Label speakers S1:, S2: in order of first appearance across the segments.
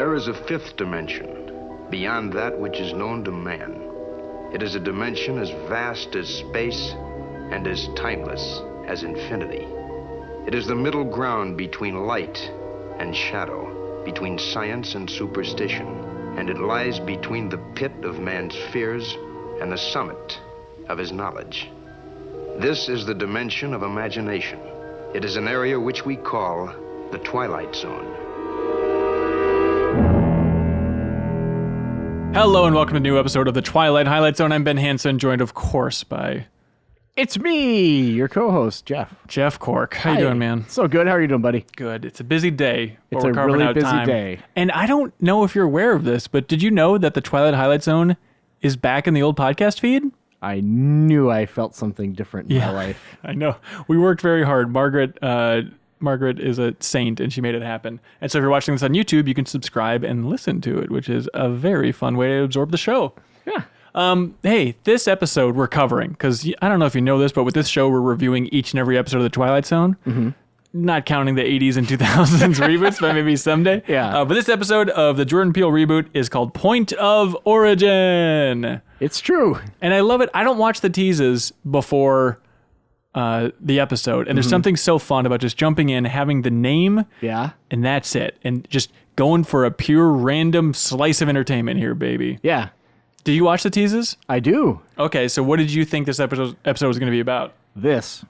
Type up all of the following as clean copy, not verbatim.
S1: There is a fifth dimension, beyond that which is known to man. It is a dimension as vast as space and as timeless as infinity. It is the middle ground between light and shadow, between science and superstition, and it lies between the pit of man's fears and the summit of his knowledge. This is the dimension of imagination. It is an area which we call the Twilight Zone.
S2: Hello and welcome to a new episode of the Twilight Highlight Zone. I'm Ben Hansen, joined of course by...
S3: It's me, your co-host, Jeff.
S2: Jeff Cork. How you doing, man?
S3: So good. How are you doing, buddy?
S2: Good. It's a busy day.
S3: It's a really busy day.
S2: And I don't know if you're aware of this, but did you know that the Twilight Highlight Zone is back in the old podcast feed?
S3: I knew I felt something different in my life.
S2: I know. We worked very hard. Margaret is a saint, and she made it happen. And so if you're watching this on YouTube, you can subscribe and listen to it, which is a very fun way to absorb the show.
S3: Yeah.
S2: Hey, this episode we're covering, because I don't know if you know this, but with this show, we're reviewing each and every episode of The Twilight Zone. Mm-hmm. Not counting the 80s and 2000s reboots, but maybe someday.
S3: Yeah.
S2: But this episode of the Jordan Peele reboot is called Point of Origin.
S3: It's true.
S2: And I love it. I don't watch the teases before the episode. And there's something so fun about just jumping in, having the name, and that's it. And just going for a pure random slice of entertainment here, baby.
S3: Yeah.
S2: Do you watch the teases?
S3: I do.
S2: Okay, so what did you think this episode was going to be about?
S3: This.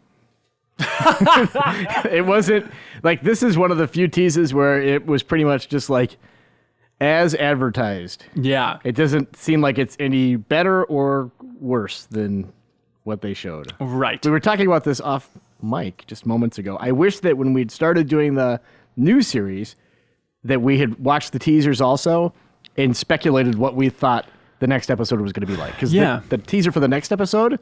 S3: It wasn't, like, this is one of the few teases where it was pretty much just like, as advertised.
S2: Yeah.
S3: It doesn't seem like it's any better or worse than what they showed.
S2: Right.
S3: We were talking about this off mic just moments ago. I wish that when we'd started doing the new series, that we had watched the teasers also and speculated what we thought the next episode was going to be like. Because the teaser for the next episode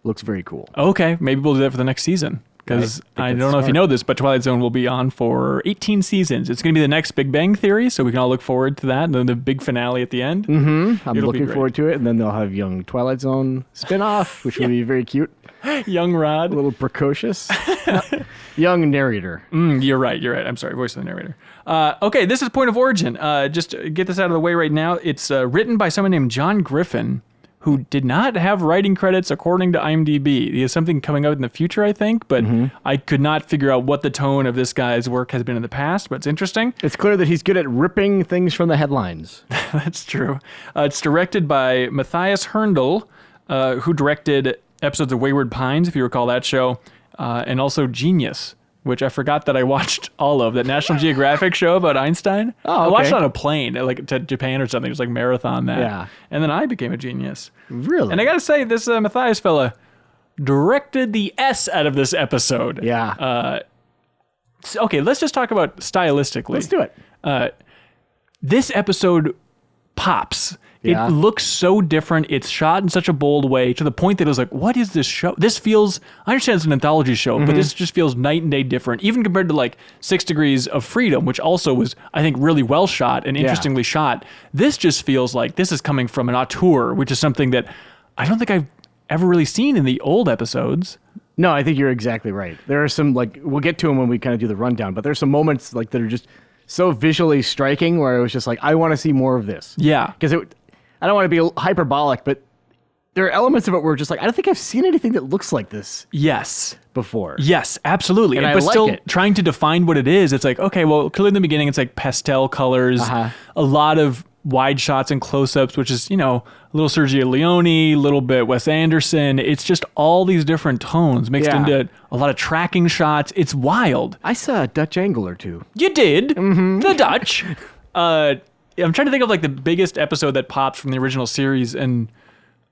S3: looks very cool.
S2: Okay, maybe we'll do that for the next season. Because I don't know if you know this, but Twilight Zone will be on for 18 seasons. It's going to be the next Big Bang Theory, so we can all look forward to that. And then the big finale at the end.
S3: Mm-hmm. I'm looking forward to it. And then they'll have young Twilight Zone spinoff, which will be very cute.
S2: Young Rod.
S3: A little precocious. Young narrator.
S2: You're right. I'm sorry. Voice of the narrator. Okay, this is Point of Origin. Just to get this out of the way right now. It's written by someone named John Griffin, who did not have writing credits according to IMDb. He has something coming out in the future, I think, but I could not figure out what the tone of this guy's work has been in the past, but it's interesting.
S3: It's clear that he's good at ripping things from the headlines.
S2: That's true. It's directed by Matthias Herndl, who directed episodes of Wayward Pines, if you recall that show, and also Genius, which I forgot that I watched all of, that National Geographic show about Einstein.
S3: Oh, okay.
S2: I watched it on a plane, like to Japan or something, just like marathon that.
S3: Yeah.
S2: And then I became a genius.
S3: Really?
S2: And I gotta say, this Matthias fella directed the S out of this episode.
S3: Yeah.
S2: Okay, let's just talk about stylistically.
S3: Let's do it.
S2: This episode pops.
S3: Yeah.
S2: It looks so different. It's shot in such a bold way to the point that it was like, what is this show? This feels, I understand it's an anthology show, but this just feels night and day different, even compared to like 6 Degrees of Freedom, which also was, I think, really well shot and interestingly shot. This just feels like this is coming from an auteur, which is something that I don't think I've ever really seen in the old episodes.
S3: No, I think you're exactly right. There are some, like, we'll get to them when we kind of do the rundown, but there's some moments like that are just so visually striking where I was just like, I want to see more of this.
S2: Yeah.
S3: Because I don't want to be hyperbolic, but there are elements of it where just like, I don't think I've seen anything that looks like this before.
S2: Yes, absolutely.
S3: And I
S2: but
S3: like
S2: still
S3: it.
S2: Trying to define what it is, it's like, okay, well, clearly in the beginning, it's like pastel colors, a lot of wide shots and close-ups, which is, a little Sergio Leone, a little bit Wes Anderson. It's just all these different tones mixed into a lot of tracking shots. It's wild.
S3: I saw a Dutch angle or two.
S2: You did. The Dutch. I'm trying to think of like the biggest episode that pops from the original series, and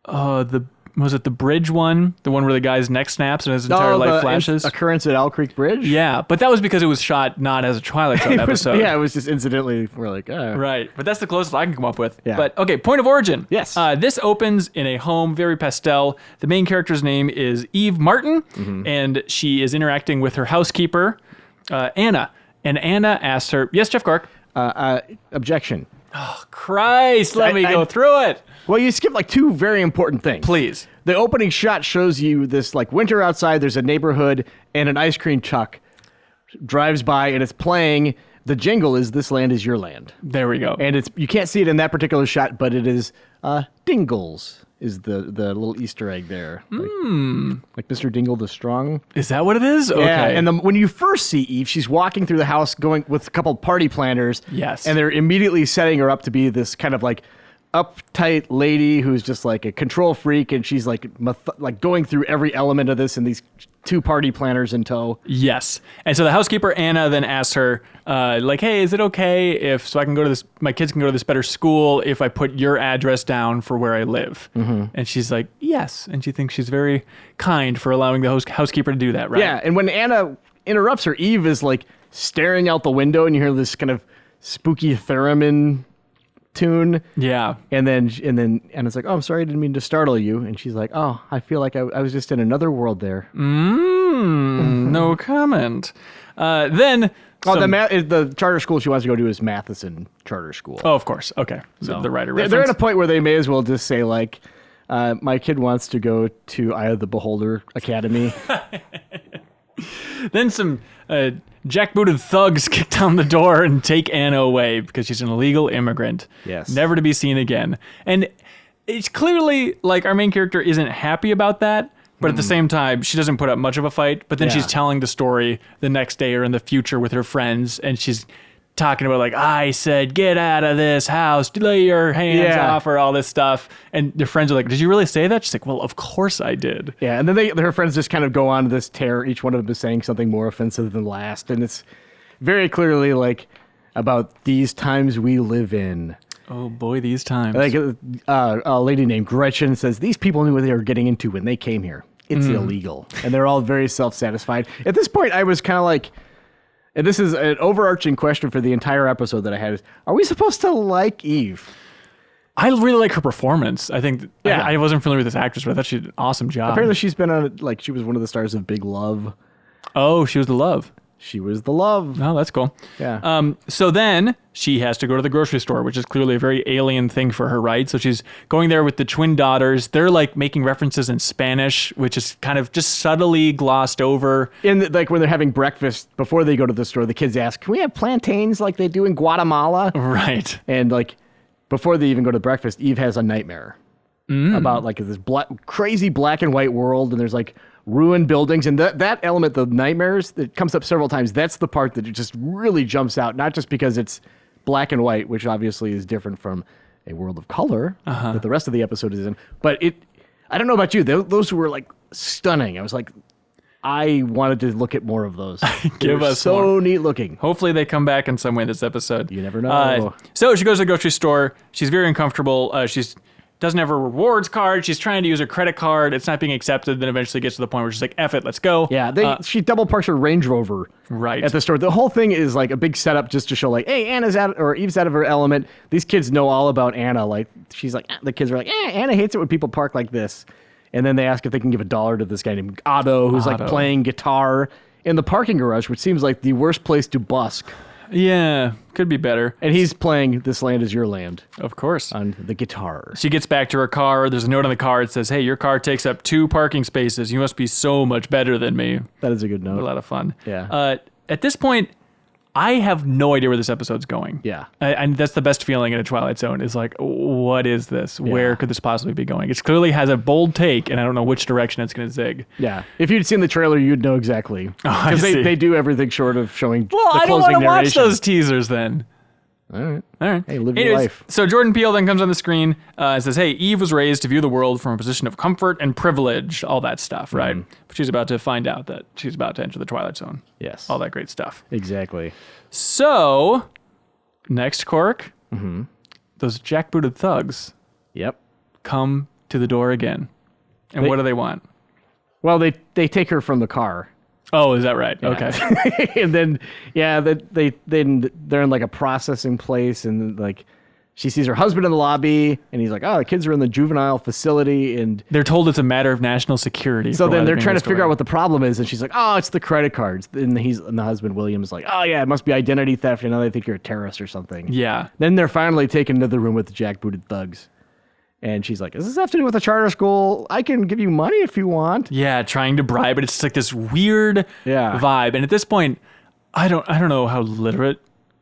S2: was it the bridge one? The one where the guy's neck snaps and his entire life flashes?
S3: Occurrence at Owl Creek Bridge?
S2: Yeah, but that was because it was shot not as a Twilight Zone episode.
S3: Yeah, it was just incidentally, we're like, oh.
S2: Right, but that's the closest I can come up with.
S3: Yeah.
S2: But okay, Point of Origin.
S3: Yes.
S2: This opens in a home, very pastel. The main character's name is Eve Martin, and she is interacting with her housekeeper, Anna. And Anna asks her, yes, Jeff Cork?
S3: Objection.
S2: Oh, Christ, let me go through it.
S3: Well, you skipped like 2 very important things.
S2: Please.
S3: The opening shot shows you this like winter outside, there's a neighborhood, and an ice cream truck drives by and it's playing the jingle is "This land is your land,"
S2: There we go.
S3: and you can't see it in that particular shot, but it is Dingles is the little Easter egg there, like Mr. Dingle the Strong.
S2: Is that what it is? Okay.
S3: Yeah, and when you first see Eve, she's walking through the house going with a couple party planners.
S2: Yes.
S3: And they're immediately setting her up to be this kind of like uptight lady who's just like a control freak, and she's like going through every element of this, and these 2 party planners in tow.
S2: Yes. And so the housekeeper, Anna, then asks her, like, hey, is it okay if I can go to this, my kids can go to this better school if I put your address down for where I live? Mm-hmm. And she's like, yes. And she thinks she's very kind for allowing the housekeeper to do that, right?
S3: Yeah. And when Anna interrupts her, Eve is like staring out the window, and you hear this kind of spooky theremin tune.
S2: Yeah.
S3: And then Anna's like, oh, I'm sorry, I didn't mean to startle you. And she's like, oh, I feel like I was just in another world there.
S2: No comment. Then...
S3: the charter school she wants to go to is Matheson Charter School.
S2: Oh, of course. Okay. So the writer reference.
S3: They're at a point where they may as well just say, like, my kid wants to go to Eye of the Beholder Academy.
S2: Then some jackbooted thugs kick down the door and take Anna away because she's an illegal immigrant.
S3: Yes.
S2: Never to be seen again. And it's clearly like our main character isn't happy about that, but at the same time, she doesn't put up much of a fight. But then she's telling the story the next day or in the future with her friends, and she's talking about like, I said, get out of this house, lay your hands off, or all this stuff. And their friends are like, did you really say that? She's like, well, of course I did.
S3: Yeah, and then her friends just kind of go on this tear. Each one of them is saying something more offensive than last. And it's very clearly like about these times we live in.
S2: Oh boy, these times.
S3: Like a lady named Gretchen says, these people knew what they were getting into when they came here. It's illegal. And they're all very self-satisfied. At this point, I was kind of like, and this is an overarching question for the entire episode that I had, is, are we supposed to like Eve?
S2: I really like her performance. I think
S3: Yeah.
S2: I wasn't familiar with this actress, but I thought she did an awesome job.
S3: Apparently she's been on, like, she was one of the stars of Big Love.
S2: Oh, she was the love.
S3: She was the love.
S2: Oh, that's cool.
S3: Yeah.
S2: So then she has to go to the grocery store, which is clearly a very alien thing for her, right? So she's going there with the twin daughters. They're like making references in Spanish, which is kind of just subtly glossed over.
S3: Like when they're having breakfast before they go to the store, the kids ask, can we have plantains like they do in Guatemala?
S2: Right.
S3: And like before they even go to breakfast, Eve has a nightmare about like this crazy black and white world, and there's like ruined buildings, and that element, the nightmares, that comes up several times. That's the part that just really jumps out, not just because it's black and white, which obviously is different from a world of color that the rest of the episode is in, but I don't know about you, those were like stunning. I was like, I wanted to look at more of those.
S2: Give us
S3: so
S2: more.
S3: neat looking.
S2: Hopefully they come back in some way in this episode.
S3: You never know.
S2: So she goes to the grocery store. She's very uncomfortable. She's doesn't have her rewards card. She's trying to use her credit card. It's not being accepted. Then eventually gets to the point where she's like, F it, let's go.
S3: Yeah, she double parks her Range Rover at the store. The whole thing is like a big setup just to show like, hey, Eve's out of her element. These kids know all about Anna. Like, she's like, the kids are like, Anna hates it when people park like this. And then they ask if they can give $1 to this guy named Otto, who's like playing guitar in the parking garage, which seems like the worst place to busk.
S2: Yeah, could be better.
S3: And he's playing This Land Is Your Land.
S2: Of course.
S3: On the guitar.
S2: She gets back to her car. There's a note on the car. It says, hey, your car takes up 2 parking spaces. You must be so much better than me.
S3: That is a good note.
S2: A lot of fun.
S3: Yeah.
S2: At this point, I have no idea where this episode's going.
S3: Yeah.
S2: And that's the best feeling in a Twilight Zone is like, what is this? Yeah. Where could this possibly be going? It clearly has a bold take, and I don't know which direction it's going to zig.
S3: Yeah. If you'd seen the trailer, you'd know exactly. Because they do everything short of showing the closing narration.
S2: Well, I don't want to watch those teasers then.
S3: All right.
S2: Hey,
S3: live your life.
S2: So Jordan Peele then comes on the screen and says, hey, Eve was raised to view the world from a position of comfort and privilege, all that stuff, right? But she's about to find out that she's about to enter the Twilight Zone.
S3: Yes.
S2: All that great stuff.
S3: Exactly.
S2: So, next quirk, those jackbooted thugs come to the door again. And what do they want? Well,
S3: they take her from the car.
S2: Oh, is that right? Yeah. Okay.
S3: And then, they're in like a processing place, and like she sees her husband in the lobby, and he's like, "Oh, the kids are in the juvenile facility," and
S2: they're told it's a matter of national security.
S3: So then they're trying to figure out what the problem is, and she's like, "Oh, it's the credit cards." And the husband William is like, "Oh yeah, it must be identity theft, and now they think you're a terrorist or something."
S2: Yeah.
S3: Then they're finally taken to the room with the jackbooted thugs. And she's like, does this have to do with a charter school? I can give you money if you want.
S2: Yeah, trying to bribe it. It's just like this weird vibe. And at this point, I don't know how literate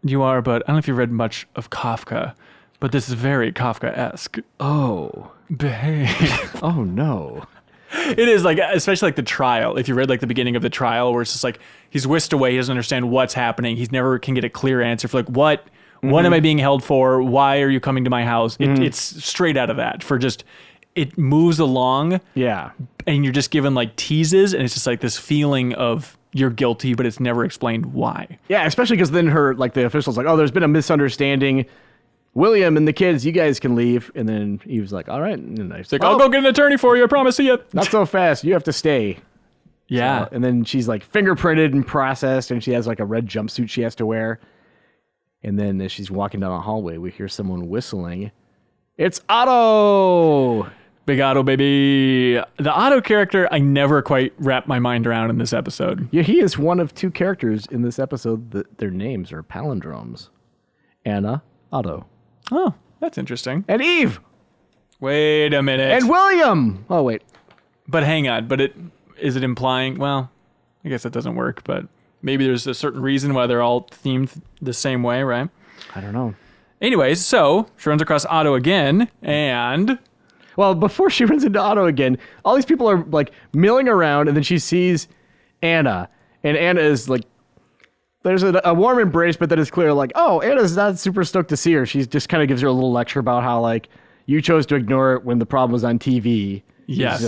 S2: You are, but I don't know if you've read much of Kafka, but this is very Kafka-esque.
S3: Oh.
S2: Behave.
S3: Oh, no.
S2: It is like, especially like the trial. If you read like the beginning of the trial, where it's just like he's whisked away, he doesn't understand what's happening. He's never can get a clear answer for like what am I being held for? Why are you coming to my house? It's straight out of that. For just it moves along,
S3: Yeah.
S2: and you're just given like teases, and it's just like this feeling of you're guilty, but it's never explained why.
S3: Yeah, especially because then the official's like, oh, there's been a misunderstanding. William and the kids, you guys can leave. And then he was like, all right. And I was like,
S2: I'll go get an attorney for you. I promise you.
S3: Not so fast. You have to stay.
S2: Yeah.
S3: So, and then she's like fingerprinted and processed, and she has like a red jumpsuit she has to wear. And then as she's walking down the hallway, we hear someone whistling. It's Otto!
S2: Big Otto, baby. The Otto character, I never quite wrapped my mind around in this episode.
S3: Yeah, he is one of two characters in this episode that their names are palindromes. Anna, Otto.
S2: Oh, that's interesting.
S3: And Eve!
S2: Wait a minute.
S3: And William! Oh, wait.
S2: But hang on. But is it implying? Well, I guess that doesn't work. But maybe there's a certain reason why they're all themed the same way, right?
S3: I don't know.
S2: Anyways, so she runs across Otto again, and
S3: Well, before she runs into Otto again, all these people are like milling around, and then she sees Anna, and Anna is like, there's a warm embrace, but then it's clear like, oh, Anna's not super stoked to see her. She just kind of gives her a little lecture about how like you chose to ignore it when the problem was on TV.
S2: Yes.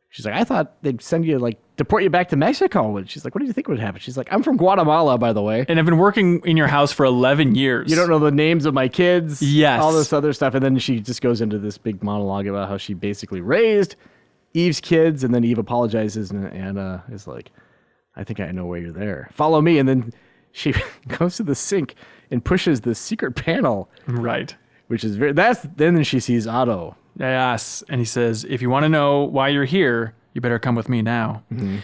S3: She's like, I thought they'd send you like deport you back to Mexico. And she's like, what do you think would happen? She's like, I'm from Guatemala, by the way.
S2: I've been working in your house for 11 years.
S3: You don't know the names of my kids.
S2: Yes.
S3: All this other stuff. And then she just goes into this big monologue about how she basically raised Eve's kids. And then Eve apologizes. And Anna is like, I think I know why you're there. Follow me. And then she goes to the sink and pushes the secret panel.
S2: Right.
S3: Which is then she sees Otto.
S2: Yes. And he says, if you want to know why you're here, you better come with me now. Mm-hmm.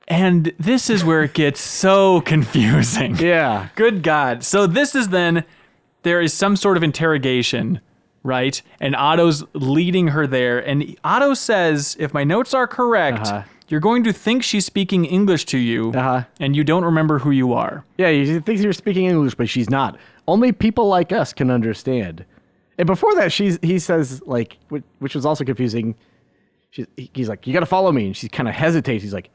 S2: And this is where it gets so confusing.
S3: Yeah.
S2: Good God. So this is then, there is some sort of interrogation, right? And Otto's leading her there. And Otto says, if my notes are correct, you're going to think she's speaking English to you, and you don't remember who you are.
S3: Yeah, he thinks you're speaking English, but she's not. Only people like us can understand. And before that, he says, like, which was also confusing, he's like, you got to follow me. And she kind of hesitates. He's like,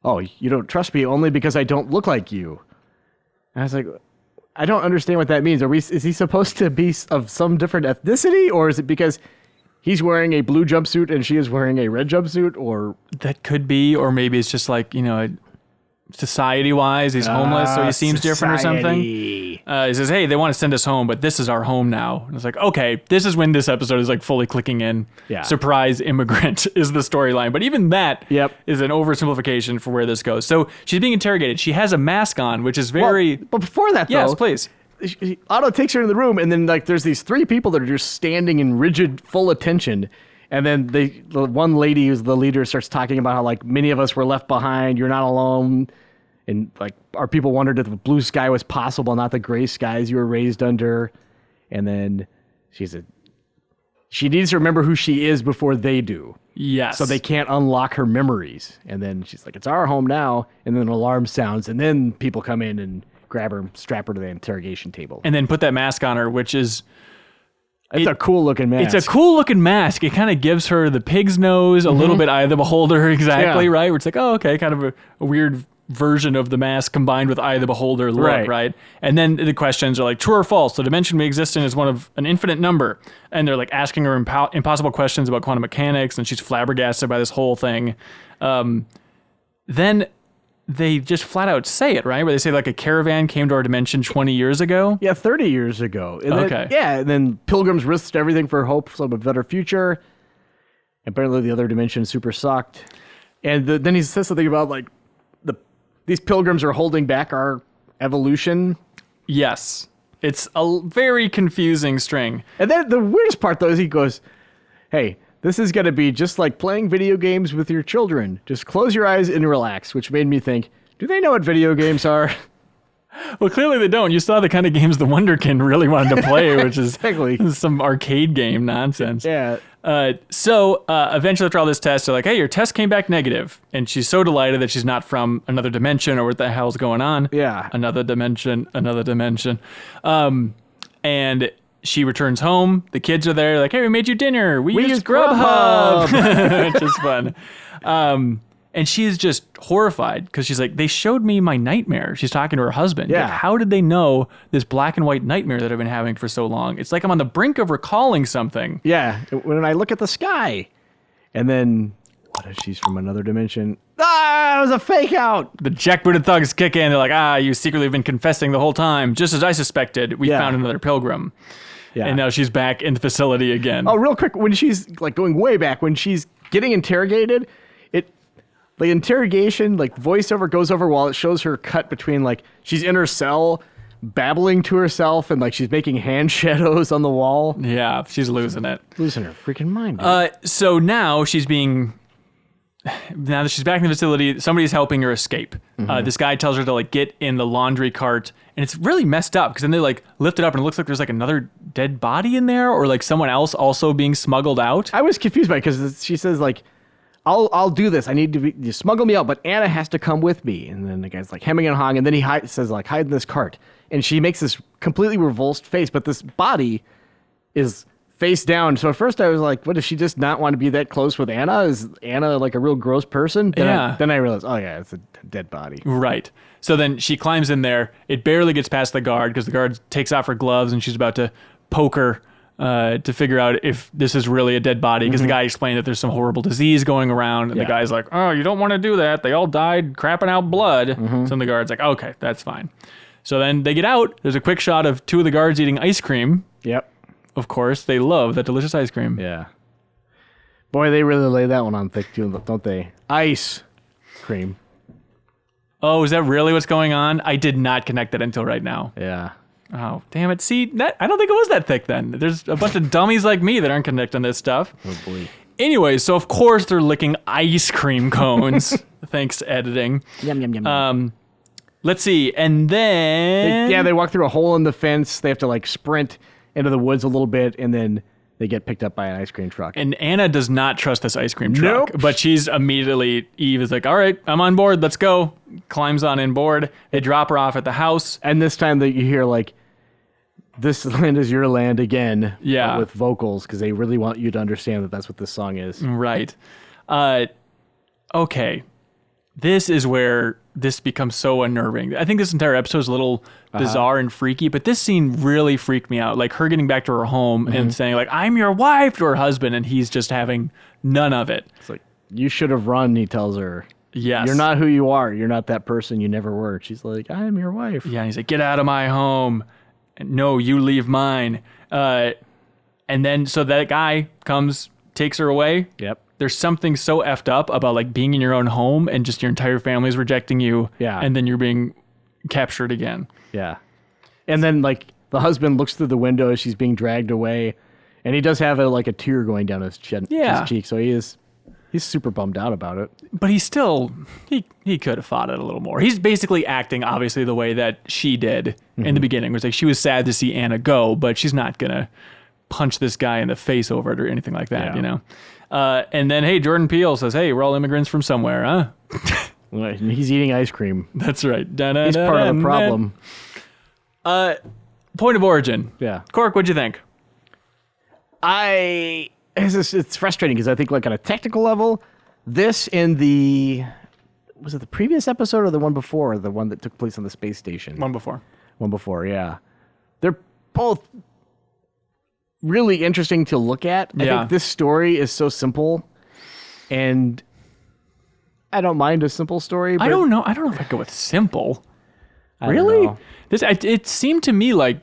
S3: oh, you don't trust me only because I don't look like you. And I was like, I don't understand what that means. Is he supposed to be of some different ethnicity? Or is it because he's wearing a blue jumpsuit and she is wearing a red jumpsuit? Or
S2: that could be, or maybe it's just like, society-wise, he's homeless, so he seems different or something. He says, hey, they want to send us home, but this is our home now. And it's like, okay, this is when this episode is like fully clicking in.
S3: Yeah.
S2: Surprise immigrant is the storyline. But even that is an oversimplification for where this goes. So she's being interrogated. She has a mask on, which is very...
S3: Well, but before that, though...
S2: Yes, please.
S3: Otto takes her in the room, and then like there's these three people that are just standing in rigid, full attention. And then the one lady who's the leader starts talking about how like many of us were left behind. You're not alone. And like our people wondered if the blue sky was possible, not the gray skies you were raised under. And then she needs to remember who she is before they do.
S2: Yes.
S3: So they can't unlock her memories. And then she's like, it's our home now. And then an alarm sounds. And then people come in and grab her, strap her to the interrogation table.
S2: And then put that mask on her, which is...
S3: It's a cool looking mask.
S2: It's a cool looking mask. It kind of gives her the pig's nose, a little bit Eye of the Beholder, exactly, right? Where it's like, oh, okay, kind of a weird version of the mask combined with Eye of the Beholder look, right? And then the questions are like, true or false? The dimension we exist in is one of an infinite number. And they're like asking her impossible questions about quantum mechanics, and she's flabbergasted by this whole thing. Then they just flat out say it, right? Where they say like a caravan came to our dimension 20 years ago.
S3: Yeah, 30 years ago. And
S2: okay.
S3: And then pilgrims risked everything for hope of a better future. Apparently the other dimension super sucked. And then he says something about like these pilgrims are holding back our evolution.
S2: Yes. It's a very confusing string.
S3: And then the weirdest part though is he goes, hey, this is going to be just like playing video games with your children. Just close your eyes and relax, which made me think, do they know what video games are?
S2: Well, clearly they don't. You saw the kind of games the Wonderkin really wanted to play, which is
S3: Exactly.
S2: some arcade game nonsense.
S3: Yeah.
S2: So eventually after all this test, they're like, hey, your test came back negative. And she's so delighted that she's not from another dimension or what the hell's going on.
S3: Yeah.
S2: Another dimension. And she returns home. The kids are there. Like, hey, we made you dinner. We used Grubhub. Which is fun. And she is just horrified because she's like, they showed me my nightmare. She's talking to her husband.
S3: Yeah.
S2: Like, how did they know this black and white nightmare that I've been having for so long? It's like I'm on the brink of recalling something.
S3: Yeah. When I look at the sky, and then what if she's from another dimension? Ah, it was a fake out.
S2: The jackbooted thugs kick in. They're like, you secretly have been confessing the whole time. Just as I suspected, we found another pilgrim.
S3: Yeah.
S2: And now she's back in the facility again.
S3: Oh, real quick, when she's like going way back, when she's getting interrogated, the interrogation, like voiceover goes over while it shows her cut between like she's in her cell babbling to herself and like she's making hand shadows on the wall.
S2: Yeah, she's losing it.
S3: Losing her freaking mind. Dude.
S2: So now now that she's back in the facility, somebody's helping her escape. This guy tells her to like get in the laundry cart, and it's really messed up because then they like lift it up and it looks like there's like another dead body in there or like someone else also being smuggled out.
S3: I was confused by it because she says like, I'll do this. I need to you smuggle me out, but Anna has to come with me. And then the guy's like hemming and hawing, and then he says like, hide in this cart. And she makes this completely revulsed face, but this body is face down. So at first I was like, what, does she just not want to be that close with Anna? Is Anna like a real gross person? Then I realized, oh yeah, it's a dead body.
S2: Right. So then she climbs in there. It barely gets past the guard because the guard takes off her gloves and she's about to poke her to figure out if this is really a dead body because the guy explained that there's some horrible disease going around and the guy's like, oh, you don't want to do that. They all died crapping out blood. So then the guard's like, okay, that's fine. So then they get out. There's a quick shot of two of the guards eating ice cream.
S3: Yep.
S2: Of course, they love that delicious ice cream.
S3: Yeah. Boy, they really lay that one on thick too, don't they? Ice cream.
S2: Oh, is that really what's going on? I did not connect that until right now.
S3: Yeah.
S2: Oh, damn it. See, I don't think it was that thick then. There's a bunch of dummies like me that aren't connecting this stuff.
S3: Oh, boy.
S2: Anyway, so of course they're licking ice cream cones. Thanks to editing.
S3: Yum, yum, yum.
S2: Let's see. And then...
S3: They walk through a hole in the fence. They have to like sprint into the woods a little bit, and then they get picked up by an ice cream truck.
S2: And Anna does not trust this ice cream truck.
S3: Nope.
S2: But she's immediately... Eve is like, all right, I'm on board. Let's go. Climbs on in board. They drop her off at the house.
S3: And this time that you hear like, this land is your land again.
S2: Yeah.
S3: With vocals, because they really want you to understand that that's what this song is.
S2: Right. Okay. This is where this becomes so unnerving. I think this entire episode is a little bizarre and freaky, but this scene really freaked me out. Like her getting back to her home and saying like, I'm your wife to her husband, and he's just having none of it.
S3: It's like, you should have run, he tells her.
S2: Yes.
S3: You're not who you are. You're not that person you never were. She's like, I am your wife.
S2: Yeah, and he's like, get out of my home. No, you leave mine. And then so that guy comes, takes her away.
S3: Yep.
S2: There's something so effed up about like being in your own home and just your entire family's rejecting you.
S3: Yeah.
S2: And then you're being captured again.
S3: Yeah. And then like the husband looks through the window as she's being dragged away, and he does have a tear going down his cheek. So he's super bummed out about it.
S2: But he's still, he could have fought it a little more. He's basically acting obviously the way that she did in the beginning. It was like she was sad to see Anna go, but she's not going to punch this guy in the face over it or anything like that, you know? And then, hey, Jordan Peele says, hey, we're all immigrants from somewhere, huh?
S3: And he's eating ice cream.
S2: That's right.
S3: He's part of the problem.
S2: Point of origin.
S3: Yeah.
S2: Cork, what'd you think?
S3: It's frustrating because I think like on a technical level, this and was it the previous episode or the one before, the one that took place on the space station?
S2: One before,
S3: yeah. They're both really interesting to look at. I think this story is so simple, and I don't mind a simple story. But
S2: I don't know if I go with simple.
S3: I don't
S2: Really?
S3: know.
S2: It seemed to me like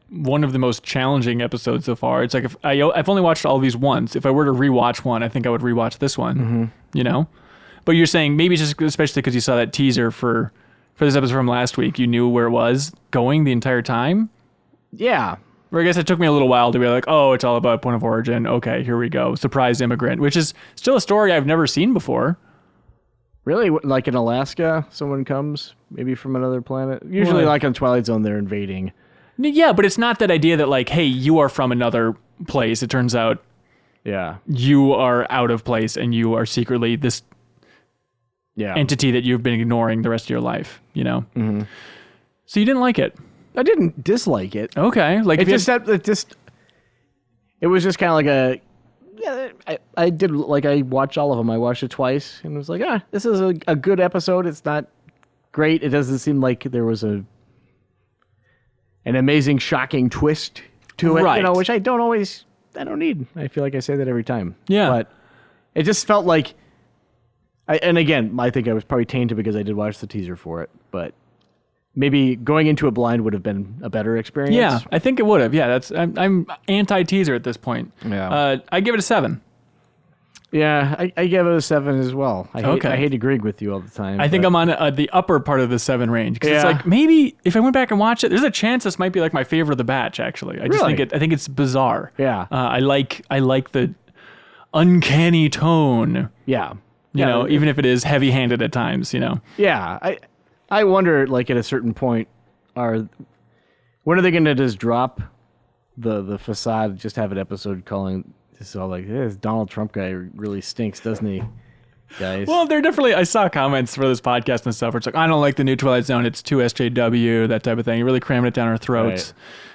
S2: one of the most challenging episodes so far. It's like if I've only watched all these once. If I were to rewatch one, I think I would rewatch this one. You know, but you're saying maybe it's just especially because you saw that teaser for this episode from last week, you knew where it was going the entire time.
S3: Yeah.
S2: Or I guess it took me a little while to be like, oh, it's all about point of origin. Okay, here we go. Surprise immigrant, which is still a story I've never seen before.
S3: Really? Like in Alaska, someone comes, maybe from another planet? Usually,
S2: What?
S3: like on Twilight Zone, they're invading.
S2: Yeah, but it's not that idea that like, hey, you are from another place. It turns out
S3: Yeah.
S2: you are out of place and you are secretly this
S3: Yeah.
S2: entity that you've been ignoring the rest of your life, you know?
S3: Mm-hmm.
S2: So you didn't like it.
S3: I didn't dislike it.
S2: Okay. Like
S3: It just it was just kind of like a. Yeah, I did like I watched all of them. I watched it twice and was like, this is a good episode. It's not great. It doesn't seem like there was an amazing, shocking twist to it,
S2: Right.
S3: which I don't need. I feel like I say that every time.
S2: Yeah.
S3: But it just felt like, and again, I think I was probably tainted because I did watch the teaser for it, but maybe going into it blind would have been a better experience.
S2: Yeah, I think it would have. Yeah, I'm anti-teaser at this point.
S3: Yeah.
S2: I give it a 7.
S3: Yeah, I give it a 7 as well. I hate agreeing with you all the time.
S2: I think I'm on the upper part of the 7 range because it's
S3: Yeah.
S2: like maybe if I went back and watched it, there's a chance this might be like my favorite of the batch. Actually, I just
S3: Really?
S2: think I think it's bizarre.
S3: Yeah.
S2: I like the uncanny tone.
S3: Yeah.
S2: You know, even if it is heavy-handed at times. You know.
S3: Yeah, I wonder, like, at a certain point, when are they going to just drop the facade, just have an episode calling this all like, this Donald Trump guy really stinks, doesn't he, guys?
S2: Well, they're definitely. I saw comments for this podcast and stuff where it's like, I don't like the new Twilight Zone. It's too SJW, that type of thing. You're really cramming it down our throats.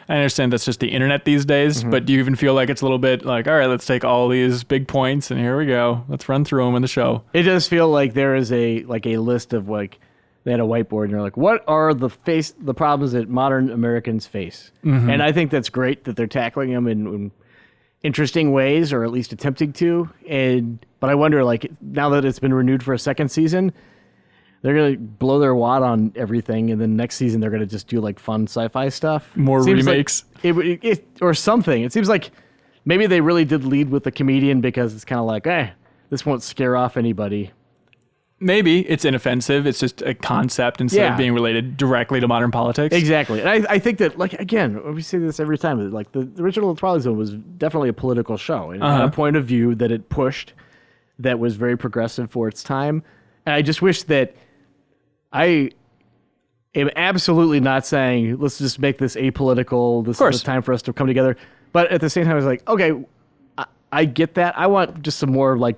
S2: Right. I understand that's just the internet these days, but do you even feel like it's a little bit like, all right, let's take all these big points and here we go. Let's run through them in the show.
S3: It does feel like there is a list of, like, they had a whiteboard and they're like, what are the problems that modern Americans face? Mm-hmm. And I think that's great that they're tackling them in interesting ways, or at least attempting to. But I wonder, like, now that it's been renewed for a second season, they're going to blow their wad on everything, and then next season they're going to just do, like, fun sci-fi stuff.
S2: More remakes.
S3: Like or something. It seems like maybe they really did lead with the comedian because it's kind of like, this won't scare off anybody.
S2: Maybe it's inoffensive. It's just a concept instead of being related directly to modern politics.
S3: Exactly. And I think that, like, again, we say this every time, that, like, the original Twilight Zone was definitely a political show. It had a point of view that it pushed that was very progressive for its time. And I just wish that I am absolutely not saying, let's just make this apolitical. This is the time for us to come together. But at the same time, I was like, okay, I get that. I want just some more, like,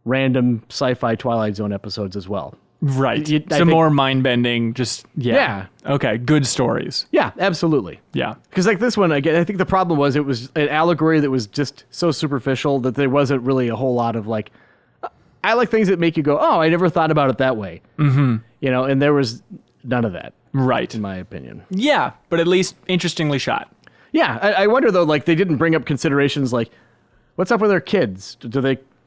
S3: random sci-fi Twilight Zone episodes as well.
S2: Right. Some more mind-bending, just,
S3: Yeah.
S2: Okay, good stories.
S3: Yeah, absolutely.
S2: Yeah.
S3: Because, like, this one, again, I think the problem was it was an allegory that was just so superficial that there wasn't really a whole lot of, like, I like things that make you go, oh, I never thought about it that way. Mm-hmm. You know, and there was none of that. Right. In my opinion.
S2: Yeah, but at least interestingly shot.
S3: Yeah. I wonder, though, like, they didn't bring up considerations like, what's up with their kids?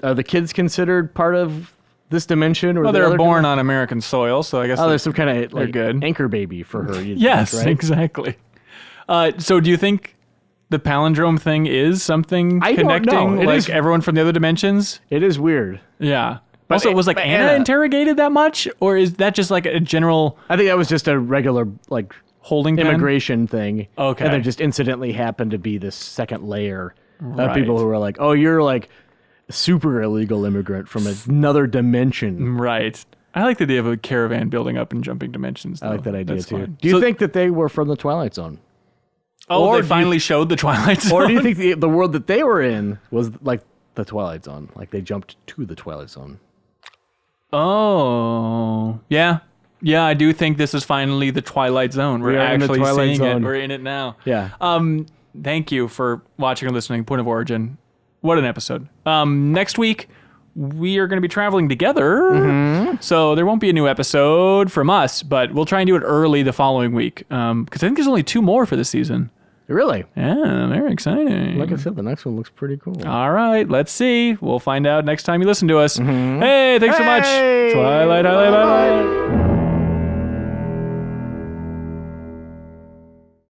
S3: Are the kids considered part of this dimension? Or
S2: well, they're born on American soil, so I guess
S3: there's some kind of, like,
S2: good
S3: anchor baby for her.
S2: Yes,
S3: think, right?
S2: Exactly. So do you think the palindrome thing is something connecting
S3: don't know.
S2: like everyone from the other dimensions?
S3: It is weird.
S2: Yeah. But also, was like Anna interrogated that much, or is that just like a general?
S3: I think that was just a regular, like,
S2: holding
S3: immigration thing.
S2: Okay.
S3: And there just incidentally happened to be this second layer of people who were like, oh, you're like a super illegal immigrant from another dimension.
S2: Right. I like the idea of a caravan building up and jumping dimensions, though.
S3: I like that idea, too.
S2: Fun.
S3: Do you think that they were from the Twilight Zone?
S2: Oh, or they finally showed the Twilight Zone?
S3: Or do you think the world that they were in was like the Twilight Zone? Like they jumped to the Twilight Zone?
S2: Oh, yeah. Yeah, I do think this is finally the Twilight Zone. We're actually seeing it. We're in it now.
S3: Yeah.
S2: Thank you for watching and listening. Point of Origin. What an episode. Next week, we are going to be traveling together. So there won't be a new episode from us, but we'll try and do it early the following week. Because I think there's only 2 more for this season.
S3: Really?
S2: Yeah, very exciting.
S3: Like I said, the next one looks pretty cool.
S2: All right, let's see. We'll find out next time you listen to us. Hey, thanks so much. Twilight, highlight, highlight.